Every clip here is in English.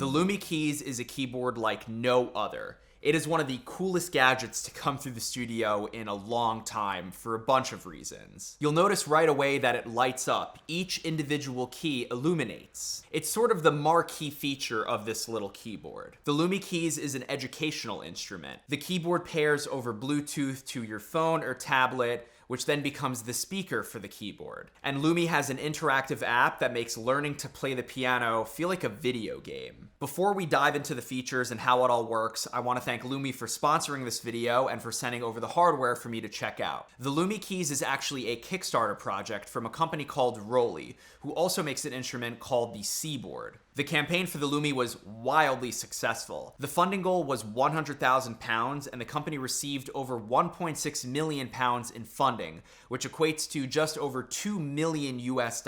The Lumi Keys is a keyboard like no other. It is one of the coolest gadgets to come through the studio in a long time for a bunch of reasons. You'll notice right away that it lights up. Each individual key illuminates. It's sort of the marquee feature of this little keyboard. The Lumi Keys is an educational instrument. The keyboard pairs over Bluetooth to your phone or tablet, which then becomes the speaker for the keyboard. And Lumi has an interactive app that makes learning to play the piano feel like a video game. Before we dive into the features and how it all works, I want to thank Lumi for sponsoring this video and for sending over the hardware for me to check out. The Lumi Keys is actually a Kickstarter project from a company called Roly, who also makes an instrument called the Seaboard. The campaign for the Lumi was wildly successful. The funding goal was £100,000, and the company received over £1.6 million in funding, which equates to just over $2 million US.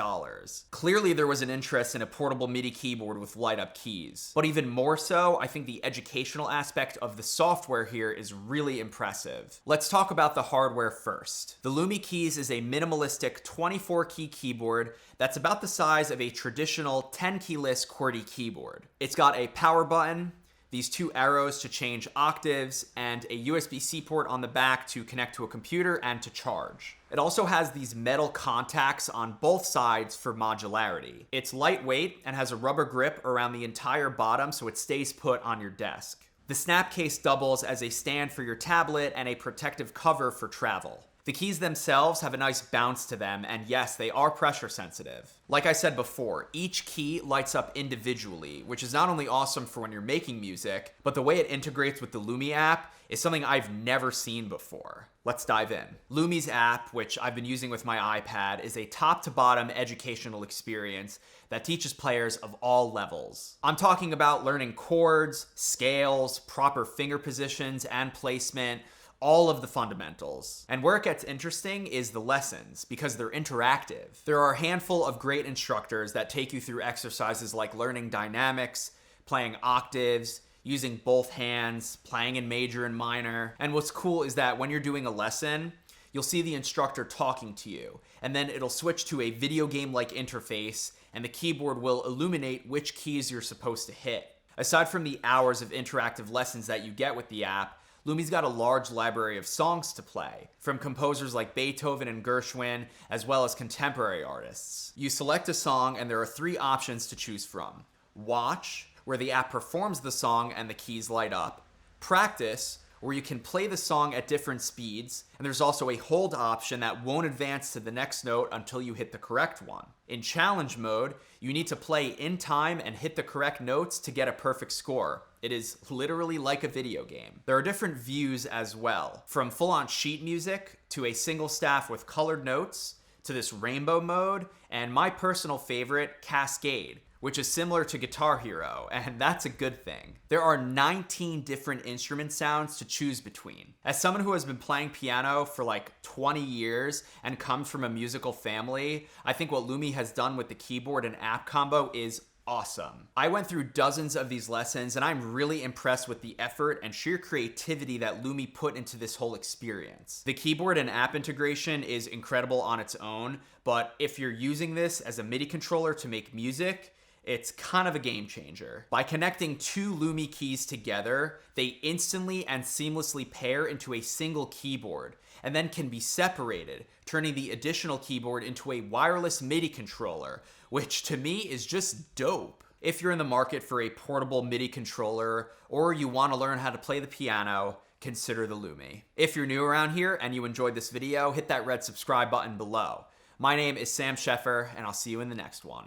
Clearly there was an interest in a portable MIDI keyboard with light-up keys. But even more so, I think the educational aspect of the software here is really impressive. Let's talk about the hardware first. The Lumi Keys is a minimalistic 24-key keyboard that's about the size of a traditional 10-keyless QWERTY keyboard. It's got a power button, these two arrows to change octaves, and a USB-C port on the back to connect to a computer and to charge. It also has these metal contacts on both sides for modularity. It's lightweight and has a rubber grip around the entire bottom so it stays put on your desk. The snap case doubles as a stand for your tablet and a protective cover for travel. The keys themselves have a nice bounce to them, and yes, they are pressure sensitive. Like I said before, each key lights up individually, which is not only awesome for when you're making music, but the way it integrates with the Lumi app is something I've never seen before. Let's dive in. Lumi's app, which I've been using with my iPad, is a top-to-bottom educational experience that teaches players of all levels. I'm talking about learning chords, scales, proper finger positions and placement, all of the fundamentals. And where it gets interesting is the lessons, because they're interactive. There are a handful of great instructors that take you through exercises like learning dynamics, playing octaves, using both hands, playing in major and minor. And what's cool is that when you're doing a lesson, you'll see the instructor talking to you, and then it'll switch to a video game-like interface, and the keyboard will illuminate which keys you're supposed to hit. Aside from the hours of interactive lessons that you get with the app, Lumi's got a large library of songs to play, from composers like Beethoven and Gershwin, as well as contemporary artists. You select a song and there are 3 options to choose from. Watch, where the app performs the song and the keys light up. Practice, where you can play the song at different speeds, and there's also a hold option that won't advance to the next note until you hit the correct one. In challenge mode, you need to play in time and hit the correct notes to get a perfect score. It is literally like a video game. There are different views as well, from full-on sheet music to a single staff with colored notes to this rainbow mode, and my personal favorite, Cascade, which is similar to Guitar Hero, and that's a good thing. There are 19 different instrument sounds to choose between. As someone who has been playing piano for like 20 years and comes from a musical family, I think what Lumi has done with the keyboard and app combo is awesome. I went through dozens of these lessons, and I'm really impressed with the effort and sheer creativity that Lumi put into this whole experience. The keyboard and app integration is incredible on its own, but if you're using this as a MIDI controller to make music, it's kind of a game changer. By connecting 2 Lumi keys together, they instantly and seamlessly pair into a single keyboard, and then can be separated, turning the additional keyboard into a wireless MIDI controller, which to me is just dope. If you're in the market for a portable MIDI controller, or you want to learn how to play the piano, consider the Lumi. If you're new around here and you enjoyed this video, hit that red subscribe button below. My name is Sam Sheffer, and I'll see you in the next one.